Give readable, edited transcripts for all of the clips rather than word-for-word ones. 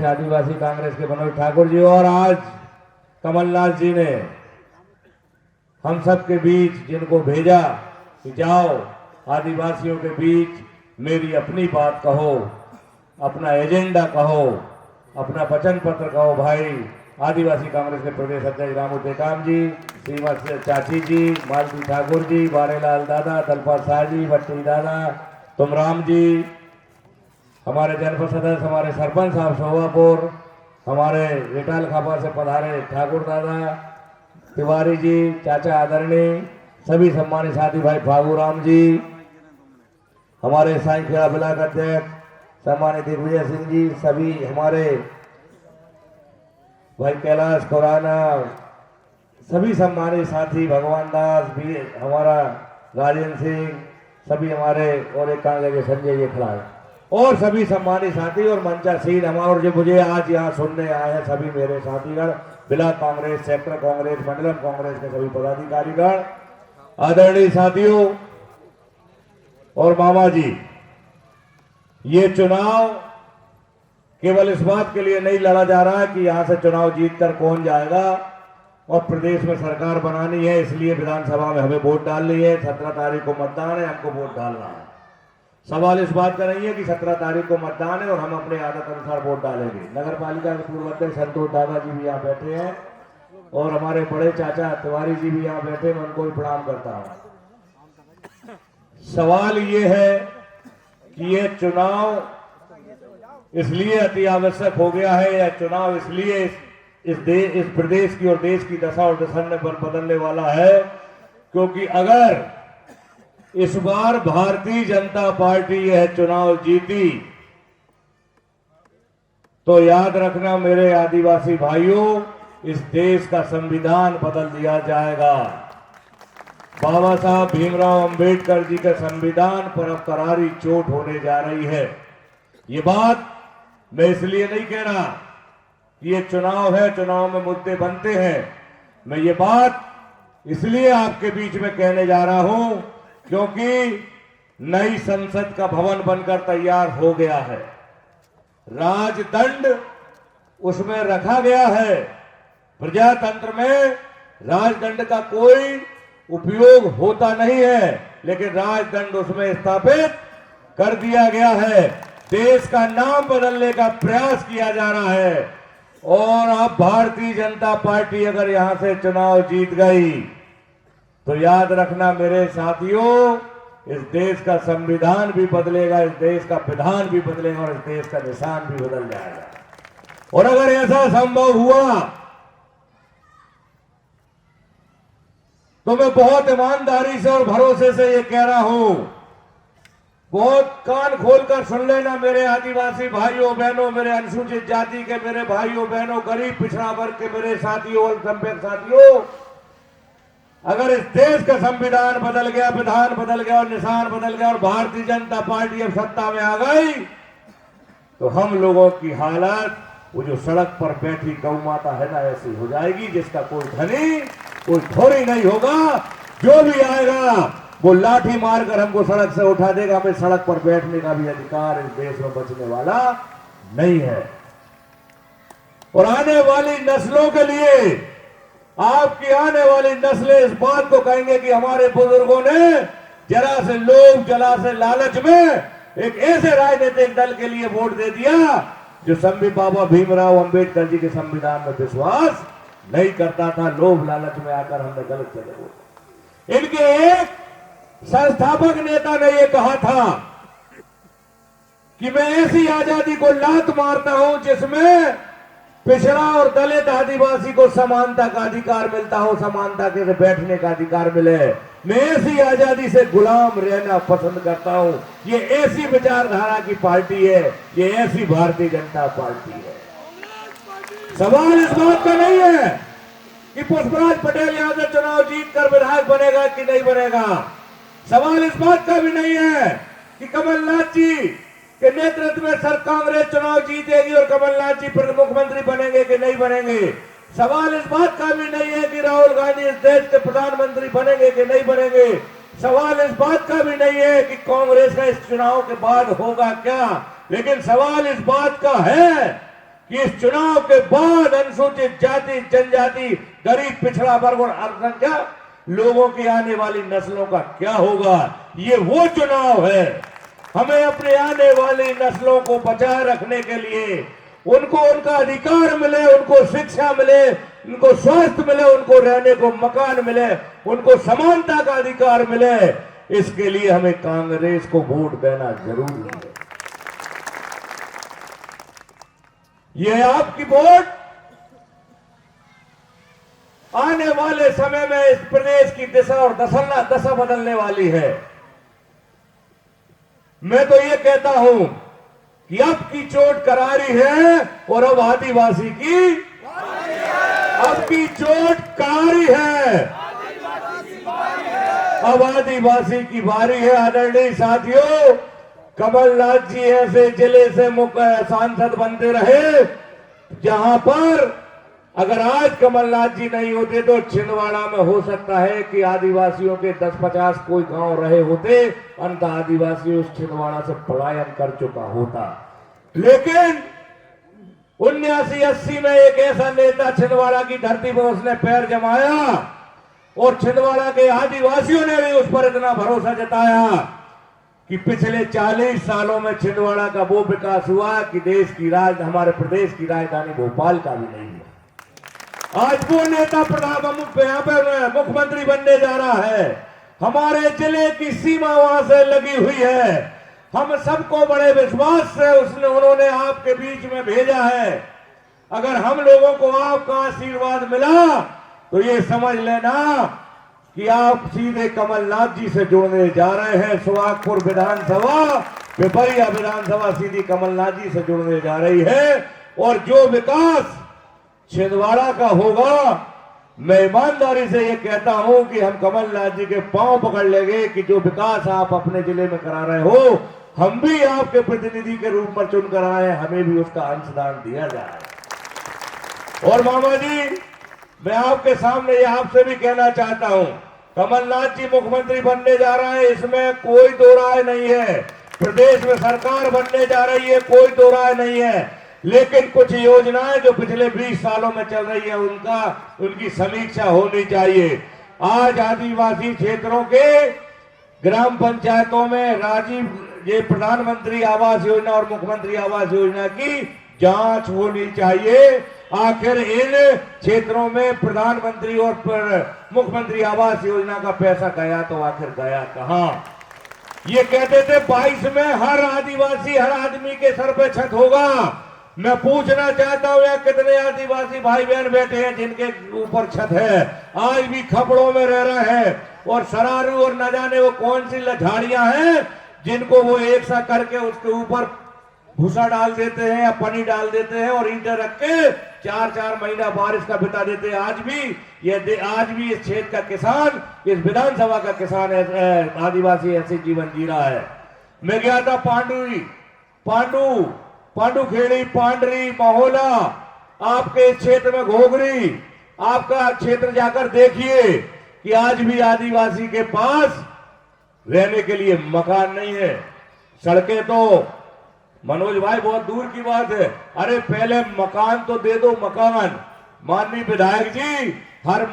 आदिवासी कांग्रेस के मनोज ठाकुर जी, और आज कमलनाथ जी ने हम सब के बीच जिनको भेजा कि जाओ आदिवासियों के बीच मेरी अपनी बात कहो, अपना एजेंडा कहो, अपना वचन पत्र कहो। भाई आदिवासी कांग्रेस के प्रदेश अध्यक्ष रामू टेकाम जी, श्रीमती चाची जी, मालती ठाकुर जी, बारेलाल दादा, दलपत शाह जी, भट्टी दादा, तुमराम जी, हमारे जनपद सदस्य, हमारे सरपंच साहब शोभापुर, हमारे रिटाल खापा से पधारे ठाकुर दादा, तिवारी जी, चाचा आदरणीय, सभी सम्मानित साथी भाई फागूराम जी, हमारे साईं खेड़ा ब्लॉक अध्यक्ष सम्मानित दिग्विजय सिंह जी, सभी हमारे भाई कैलाश खुराना, सभी सम्मानित साथी भगवान दास भी, हमारा राजेंद्र सिंह, सभी हमारे और एक कांगे के संजय ये खड़ा है, और सभी सम्मानित साथी और मंचासीन हमारे, और जो मुझे आज यहाँ सुनने आए हैं सभी मेरे साथीगण, ब्लॉक कांग्रेस, सेक्टर कांग्रेस, मंडलम कांग्रेस के सभी पदाधिकारीगण, आदरणीय साथियों और मामा जी, ये चुनाव केवल इस बात के लिए नहीं लड़ा जा रहा है कि यहां से चुनाव जीतकर कौन जाएगा और प्रदेश में सरकार बनानी है, इसलिए विधानसभा में हमें वोट डालनी है। 17 तारीख को मतदान है, हमको वोट डालना है। सवाल इस बात का नहीं है कि 17 तारीख को मतदान है और हम अपने आदत अनुसार वोट डालेंगे। नगर पालिका के पूर्व अध्यक्ष संतोष दादा जी भी यहाँ बैठे हैं और हमारे बड़े चाचा तिवारी जी भी यहाँ बैठे, मैं उनको भी प्रणाम करता हूँ। सवाल ये है कि ये चुनाव इसलिए अति आवश्यक हो गया है, या चुनाव इसलिए इस प्रदेश की और देश की दशा और दशा पर बदलने वाला है, क्योंकि अगर इस बार भारतीय जनता पार्टी यह चुनाव जीती तो याद रखना मेरे आदिवासी भाइयों, इस देश का संविधान बदल दिया जाएगा। बाबा साहब भीमराव अंबेडकर जी के संविधान पर अब करारी चोट होने जा रही है। ये बात मैं इसलिए नहीं कह रहा कि ये चुनाव है, चुनाव में मुद्दे बनते हैं, मैं ये बात इसलिए आपके बीच में कहने जा रहा हूं क्योंकि नई संसद का भवन बनकर तैयार हो गया है, राजदंड उसमें रखा गया है। प्रजातंत्र में राजदंड का कोई उपयोग होता नहीं है, लेकिन राजदंड उसमें स्थापित कर दिया गया है। देश का नाम बदलने का प्रयास किया जा रहा है और अब भारतीय जनता पार्टी अगर यहां से चुनाव जीत गई तो याद रखना मेरे साथियों, इस देश का संविधान भी बदलेगा, इस देश का विधान भी बदलेगा और इस देश का निशान भी बदल जाएगा। और अगर ऐसा संभव हुआ तो मैं बहुत ईमानदारी से और भरोसे से ये कह रहा हूं, बहुत कान खोलकर सुन लेना मेरे आदिवासी भाइयों बहनों, मेरे अनुसूचित जाति के मेरे भाइयों बहनों, गरीब पिछड़ा वर्ग के मेरे साथियों, अल्पसंख्यक साथियों, अगर इस देश का संविधान बदल गया, विधान बदल गया और निशान बदल गया और भारतीय जनता पार्टी अब सत्ता में आ गई तो हम लोगों की हालत वो जो सड़क पर बैठी गौ माता है ना, ऐसी हो जाएगी जिसका कोई धनी कोई थोड़ी नहीं होगा। जो भी आएगा वो लाठी मारकर हमको सड़क से उठा देगा, हमें सड़क पर बैठने का भी अधिकार इस देश में बचने वाला नहीं है। और आने वाली नस्लों के लिए, आपकी आने वाली नस्लें इस बात को कहेंगे कि हमारे बुजुर्गों ने जरा से लोभ, जरा से लालच में एक ऐसे राजनीतिक दल के लिए वोट दे दिया जो बाबा भीमराव अंबेडकर जी के संविधान में विश्वास नहीं करता था। लोभ लालच में आकर हमने गलत जगह वोट। इनके एक संस्थापक नेता ने यह कहा था कि मैं ऐसी आजादी को लात मारता हूं जिसमें पिछड़ा और दलित आदिवासी को समानता का अधिकार मिलता हो, समानता के बैठने का अधिकार मिले। मैं ऐसी आजादी से गुलाम रहना पसंद करता हूं। ये ऐसी विचारधारा की पार्टी है, ये ऐसी भारतीय जनता पार्टी है। सवाल इस बात का नहीं है कि पुष्पराज पटेल यहां से चुनाव जीतकर विधायक बनेगा कि नहीं बनेगा। सवाल इस बात का भी नहीं है कि कमलनाथ जी के नेतृत्व में सर कांग्रेस चुनाव जीतेगी और कमलनाथ जी मुख्यमंत्री बनेंगे कि नहीं बनेंगे। सवाल इस बात का भी नहीं है कि राहुल गांधी इस देश के प्रधानमंत्री बनेंगे कि नहीं बनेंगे। सवाल इस बात का भी नहीं है कि कांग्रेस का इस चुनाव के बाद होगा क्या। लेकिन सवाल इस बात का है कि इस चुनाव के बाद अनुसूचित जाति, जनजाति, गरीब, पिछड़ा वर्ग और अल्पसंख्यक लोगों की आने वाली नस्लों का क्या होगा। ये वो चुनाव है। हमें अपने आने वाली नस्लों को बचाए रखने के लिए उनको उनका अधिकार मिले, उनको शिक्षा मिले, उनको स्वास्थ्य मिले, उनको रहने को मकान मिले, उनको समानता का अधिकार मिले, इसके लिए हमें कांग्रेस को वोट देना जरूरी है। ये आपकी वोट आने वाले समय में इस प्रदेश की दिशा और दशा बदलने वाली है। मैं तो ये कहता हूं कि अब की चोट करारी है और अब आदिवासी की अब की चोट करारी है, अब आदिवासी की बारी है। आदरणीय साथियों, कमलनाथ जी ऐसे जिले से सांसद बनते रहे जहां पर अगर आज कमलनाथ जी नहीं होते तो छिंदवाड़ा में हो सकता है कि आदिवासियों के 10-50 कोई गांव रहे होते, अंत आदिवासी उस छिंदवाड़ा से पलायन कर चुका होता। लेकिन 79-80 में एक ऐसा नेता छिंदवाड़ा की धरती पर उसने पैर जमाया और छिंदवाड़ा के आदिवासियों ने भी उस पर इतना भरोसा जताया कि पिछले 40 सालों में छिंदवाड़ा का वो विकास हुआ कि हमारे प्रदेश की राजधानी भोपाल का भी नहीं हुआ। आज वो नेता यहाँ पे मुख्यमंत्री बनने जा रहा है। हमारे जिले की सीमा वहां से लगी हुई है। हम सबको बड़े विश्वास से उन्होंने आपके बीच में भेजा है। अगर हम लोगों को आपका आशीर्वाद मिला तो ये समझ लेना कि आप सीधे कमलनाथ जी से जुड़ने जा रहे हैं। सुहागपुर विधानसभा, पिपरिया विधानसभा सीधी कमलनाथ जी से जुड़ने जा रही है। और जो विकास छिंदवाड़ा का होगा, मैं ईमानदारी से ये कहता हूं कि हम कमलनाथ जी के पांव पकड़ लेंगे कि जो विकास आप अपने जिले में करा रहे हो, हम भी आपके प्रतिनिधि के रूप में चुनकर आए, हमें भी उसका अंशदान दिया जाए। और मामा जी, मैं आपके सामने ये आपसे भी कहना चाहता हूं, कमलनाथ जी मुख्यमंत्री बनने जा रहे हैं, इसमें कोई दो राय नहीं है। प्रदेश में सरकार बनने जा रही है, कोई दो राय नहीं है। लेकिन कुछ योजनाएं जो पिछले 20 सालों में चल रही है उनकी समीक्षा होनी चाहिए। आज आदिवासी क्षेत्रों के ग्राम पंचायतों में ये प्रधानमंत्री आवास योजना और मुख्यमंत्री आवास योजना की जांच होनी चाहिए। आखिर इन क्षेत्रों में प्रधानमंत्री और मुख्यमंत्री आवास योजना का पैसा गया तो आखिर गया कहां। ये कहते थे 22 में हर आदिवासी, हर आदमी के सर पे छत होगा। मैं पूछना चाहता हूं यहाँ कितने आदिवासी भाई बहन बैठे हैं जिनके ऊपर छत है, आज भी खपड़ों में रह रहे हैं और सरारू और न जाने वो कौन सी झाड़ियां हैं जिनको वो एक सा करके उसके ऊपर भूसा डाल देते हैं या पानी डाल देते हैं और ईंटें रख के 4-4 महीना बारिश का बिता देते हैं। आज भी इस क्षेत्र का किसान, इस विधानसभा का किसान आदिवासी ऐसे जीवन जी रहा है। मैं गया था पांडुखेड़ी, पांडरी, महोला, आपके क्षेत्र में घोगरी, आपका क्षेत्र जाकर देखिए कि आज भी आदिवासी के पास रहने के लिए मकान नहीं है। सड़कें तो मनोज भाई बहुत दूर की बात है, अरे पहले मकान तो दे दो, मकान। माननीय विधायक जी हर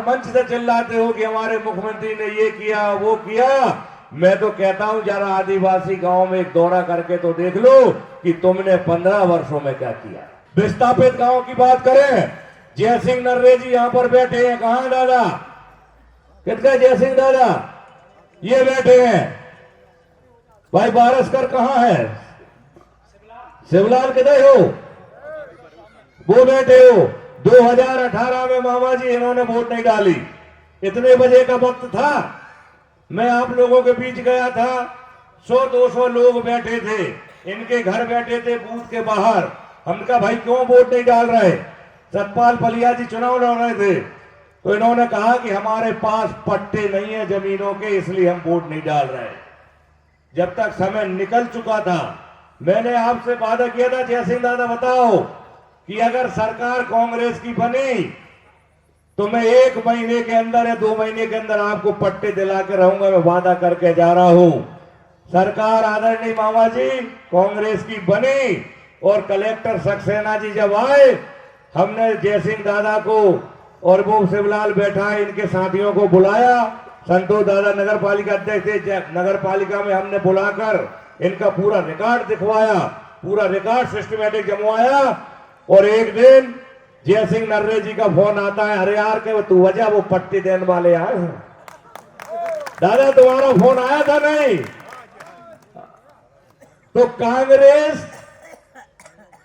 मंच से चिल्लाते हो कि हमारे मुख्यमंत्री ने ये किया, वो किया। मैं तो कहता हूं जरा आदिवासी गांव में एक दौरा करके तो देख लो कि तुमने 15 वर्षों में क्या किया। विस्थापित गांव की बात करें, जयसिंह नर्रे जी यहां पर बैठे हैं। कहां दादा, कितना जयसिंह दादा ये बैठे हैं। भाई बारसकर कहां है, शिवलाल किधर हो, वो बैठे हो। 2018 में मामा जी इन्होंने वोट नहीं डाली। इतने बजे का वक्त था, मैं आप लोगों के बीच गया था, 100-200 लोग बैठे थे, इनके घर बैठे थे बूथ के बाहर। हम कहा भाई क्यों वोट नहीं डाल रहे। सतपाल पलिया जी चुनाव लड़ रहे थे, तो इन्होंने कहा कि हमारे पास पट्टे नहीं है जमीनों के, इसलिए हम वोट नहीं डाल रहे। जब तक समय निकल चुका था, मैंने आपसे वादा किया था, जयसिंह दादा बताओ कि अगर सरकार कांग्रेस की बनी तो मैं 1 महीने के अंदर या 2 महीने के अंदर आपको पट्टे दिला के रहूंगा। मैं वादा करके जा रहा हूं। सरकार आदरणीय मामा जी कांग्रेस की बनी और कलेक्टर सक्सेना जी जब आए, हमने जयसिंह दादा को और वो शिवलाल बैठा है, इनके साथियों को बुलाया। संतोष दादा नगर पालिका अध्यक्ष थे, नगर पालिका में हमने बुलाकर इनका पूरा रिकॉर्ड दिखवाया, पूरा रिकॉर्ड सिस्टमेटिक जमवाया। और एक दिन जयसिंह नर्रे जी का फोन आता है, अरे यार के तू वजह वो पट्टी देने वाले आए हैं। दादा तुम्हारा फोन आया था नहीं? तो कांग्रेस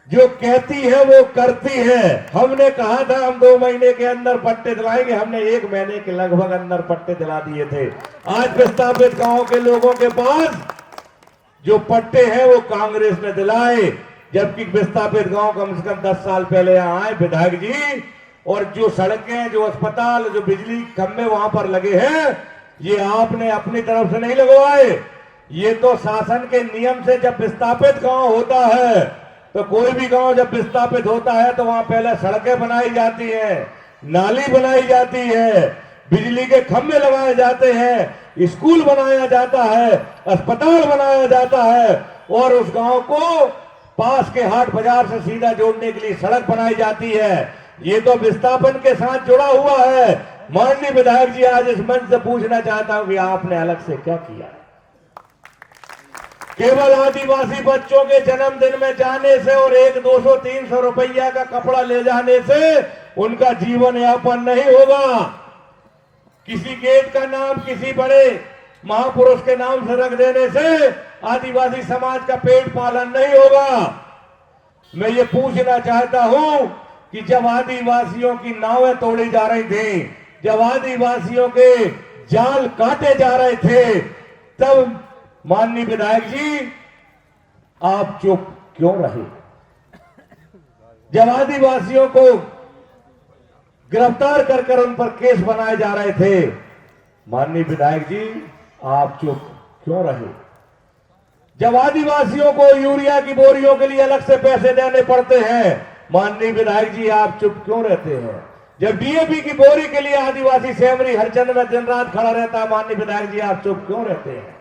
जो कहती है वो करती है। हमने कहा था हम 2 महीने के अंदर पट्टे दिलाएंगे, हमने 1 महीने के लगभग अंदर पट्टे दिला दिए थे। आज विस्थापित गांव के लोगों के पास जो पट्टे हैं वो कांग्रेस ने दिलाए, जबकि विस्थापित गांव कम से कम 10 साल पहले यहाँ आए विधायक जी। और जो सड़कें, जो अस्पताल, जो बिजली खंभे वहां पर लगे हैं, ये आपने अपनी तरफ से नहीं लगवाए। ये तो शासन के नियम से जब विस्थापित गांव होता है, तो कोई भी गांव जब विस्थापित होता है तो वहां पहले सड़कें बनाई जाती हैं, नाली बनाई जाती है, बिजली के खंभे लगाए जाते हैं, स्कूल बनाया जाता है, अस्पताल बनाया जाता है, और उस गांव को पास के हाट बाजार से सीधा जोड़ने के लिए सड़क बनाई जाती है। ये तो विस्थापन के साथ जुड़ा हुआ है। माननीय विधायक जी, आज इस मंच से पूछना चाहता हूं कि आपने अलग से क्या किया? केवल आदिवासी बच्चों के जन्मदिन में जाने से और 100-200-300 रुपया का कपड़ा ले जाने से उनका जीवन यापन नहीं होगा। किसी गेट का नाम किसी बड़े महापुरुष के नाम से रख देने से आदिवासी समाज का पेट पालन नहीं होगा। मैं ये पूछना चाहता हूं कि जब आदिवासियों की नावें तोड़ी जा रही थी, जब आदिवासियों के जाल काटे जा रहे थे, तब माननीय विधायक जी आप चुप क्यों रहे? जब आदिवासियों को गिरफ्तार कर उन पर केस बनाए जा रहे थे, माननीय विधायक जी आप चुप क्यों रहे? जब आदिवासियों को यूरिया की बोरियों के लिए अलग से पैसे देने पड़ते हैं, माननीय विधायक जी आप चुप क्यों रहते हैं? जब डीएपी की बोरी के लिए आदिवासी सेमरी हरचंद में दिन रात खड़ा रहता है, माननीय विधायक जी आप चुप क्यों रहते हैं?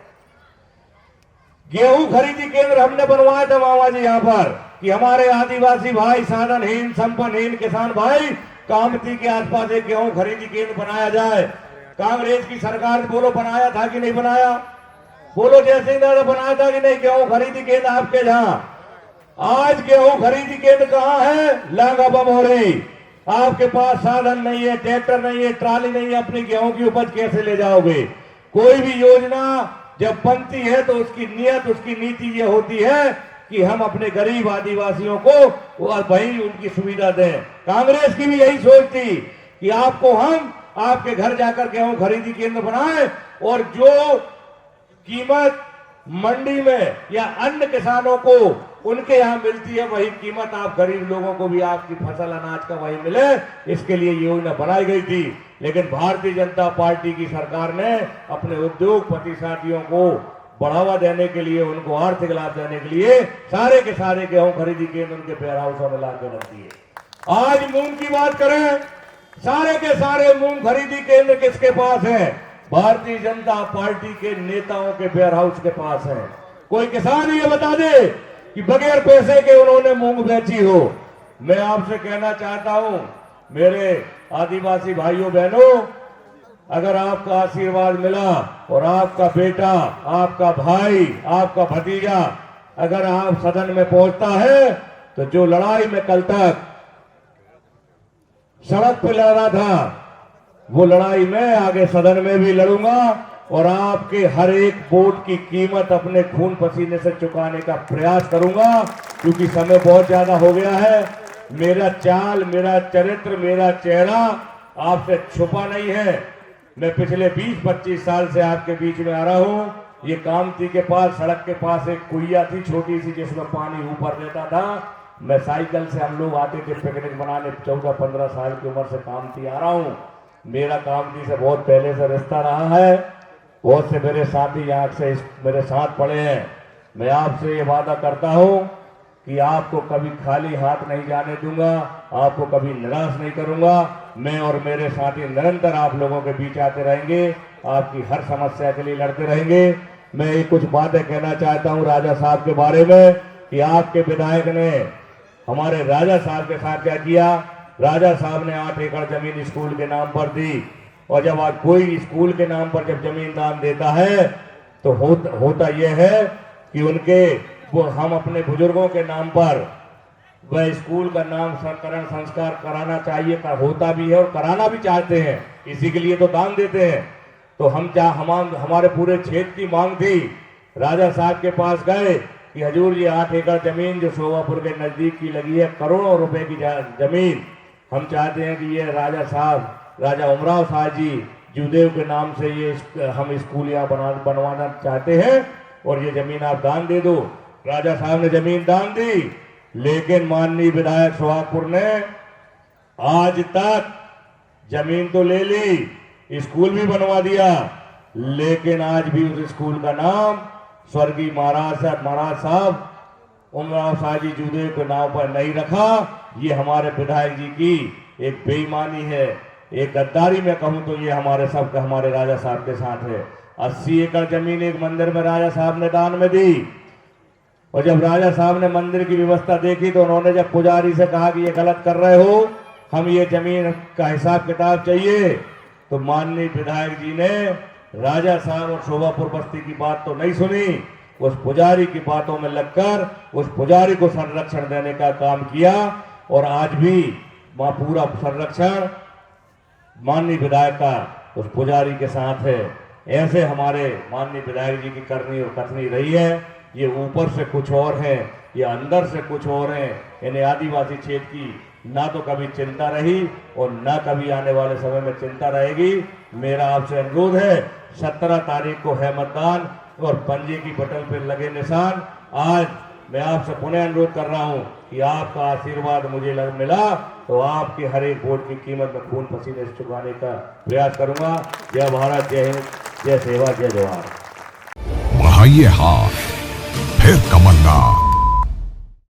गेहूं खरीदी केंद्र हमने बनवाए थे मामा जी यहाँ पर, कि हमारे आदिवासी भाई, साधनहीन संपन्नहीन किसान भाई, कामती के आसपास एक गेहूं खरीदी केंद्र बनाया जाए। कांग्रेस की सरकार बोलो बनाया था कि नहीं बनाया? बोलो जयसिंह दादा बनाया था कि नहीं गेहूं खरीदी केंद्र आपके जहां? आज गेहूं खरीदी केंद्र कहां है? लांगा बमोरी। आपके पास साधन नहीं है, ट्रैक्टर नहीं है, ट्राली नहीं है, अपनी गेहूं की उपज कैसे ले जाओगे? कोई भी योजना जब बनती है तो उसकी नियत, उसकी नीति ये होती है कि हम अपने गरीब आदिवासियों को वही उनकी सुविधा दें। कांग्रेस की भी यही सोच थी कि आपको हम आपके घर जाकर गेहूं खरीदी केंद्र बनाएं, और जो कीमत मंडी में या अन्य किसानों को उनके यहां मिलती है, वही कीमत आप गरीब लोगों को भी आपकी फसल अनाज का वही मिले, इसके लिए योजना बनाई गई थी। लेकिन भारतीय जनता पार्टी की सरकार ने अपने उद्योगपति साथियों को बढ़ावा देने के लिए, उनको आर्थिक लाभ देने के लिए सारे के सारे गेहूं खरीदी केंद्र उनके वेयर हाउसों में लाकर रख दिए। आज मूंग की बात करें, सारे के सारे मूंग खरीदी केंद्र किसके पास है? भारतीय जनता पार्टी के नेताओं के वेयर हाउस के पास है। कोई किसान ये बता दे कि बगैर पैसे के उन्होंने मूंग बेची हो। मैं आपसे कहना चाहता हूं, मेरे आदिवासी भाइयों बहनों, अगर आपका आशीर्वाद मिला और आपका बेटा, आपका भाई, आपका भतीजा अगर आप सदन में पहुंचता है, तो जो लड़ाई में कल तक सड़क पर लड़ रहा था, वो लड़ाई मैं आगे सदन में भी लड़ूंगा, और आपके हर एक वोट की कीमत अपने खून पसीने से चुकाने का प्रयास करूंगा, क्योंकि समय बहुत ज्यादा हो गया है। मेरा चाल, मेरा चरित्र, मेरा चेहरा आपसे छुपा नहीं है। मैं पिछले 20-25 साल से आपके बीच में आ रहा हूं। ये कामती के पास, सड़क के पास एक कुइया थी छोटी सी, जिसमें पानी ऊपर रहता था। मैं साइकिल से, हम लोग आते थे पिकनिक मनाने, 14-15 साल की उम्र से कामती आ रहा हूं। मेरा कामती से बहुत पहले से रिश्ता रहा है। बहुत से मेरे साथी यहाँ से मेरे साथ पड़े हैं। मैं आपसे ये वादा करता हूं कि आपको कभी खाली हाथ नहीं जाने दूंगा, आपको कभी निराश नहीं करूंगा। मैं और मेरे साथी निरंतर आप लोगों के बीच आते रहेंगे, आपकी हर समस्या के लिए लड़ते रहेंगे। मैं ये कुछ बातें कहना चाहता हूं राजा साहब के बारे में। कि आपके विधायक ने हमारे राजा साहब के साथ क्या किया। राजा साहब ने 8 एकड़ जमीन स्कूल के नाम पर दी, और जब आज कोई स्कूल के नाम पर जब जमीन दान देता है तो होता यह है कि हम अपने बुजुर्गों के नाम पर वह स्कूल का नामकरण संस्कार कराना चाहिए, होता भी है और कराना भी चाहते हैं, इसी के लिए तो दान देते हैं। तो हमारे पूरे क्षेत्र की मांग थी, राजा साहब के पास गए कि हजूर ये 8 एकड़ जमीन जो शोभापुर के नजदीक की लगी है, करोड़ों रुपए की जमीन, हम चाहते हैं कि ये राजा साहब, राजा उमराव शाह जी जूदेव के नाम से ये हम स्कूल यहाँ बनवाना चाहते हैं, और ये जमीन आप दान दे दो। राजा साहब ने जमीन दान दी, लेकिन माननीय विधायक सोहागपुर ने आज तक जमीन तो ले ली, स्कूल भी बनवा दिया, लेकिन आज भी उस स्कूल का नाम स्वर्गीय महाराज साहब उमराव शाह जी जूदेव के नाम पर नहीं रखा। ये हमारे विधायक जी की एक बेईमानी है, एक गद्दारी में कहूं तो ये हमारे सबका हमारे राजा साहब के साथ है। 80 एकड़ जमीन एक मंदिर में राजा साहब ने दान में दी, और जब राजा साहब ने मंदिर की व्यवस्था देखी तो उन्होंने जब पुजारी से कहा कि ये गलत कर रहे हो, हम ये जमीन का हिसाब किताब चाहिए, तो माननीय विधायक जी ने राजा साहब और शोभापुर बस्ती की बात तो नहीं सुनी, उस पुजारी की बातों में लगकर उस पुजारी को संरक्षण देने का काम किया, और आज भी वहां पूरा संरक्षण माननीय विधायक का उस पुजारी के साथ है। ऐसे हमारे माननीय विधायक जी की करनी और कथनी रही है। ये ऊपर से कुछ और है, ये अंदर से कुछ और है। इन्हें आदिवासी क्षेत्र की ना तो कभी चिंता रही और ना कभी आने वाले समय में चिंता रहेगी। मेरा आपसे अनुरोध है, 17 तारीख को है मतदान, और पंजे की बटन पर लगे निशान। आज मैं आपसे पुनः अनुरोध कर रहा हूं कि आपका आशीर्वाद मुझे मिला तो आपके हर एक वोट की कीमत में खून पसीने से चुकाने का प्रयास करूंगा। जय भारत, जय हिंद, जय सेवा, जय जवाहर। बढ़ाइए हाथ, फिर कमंडा।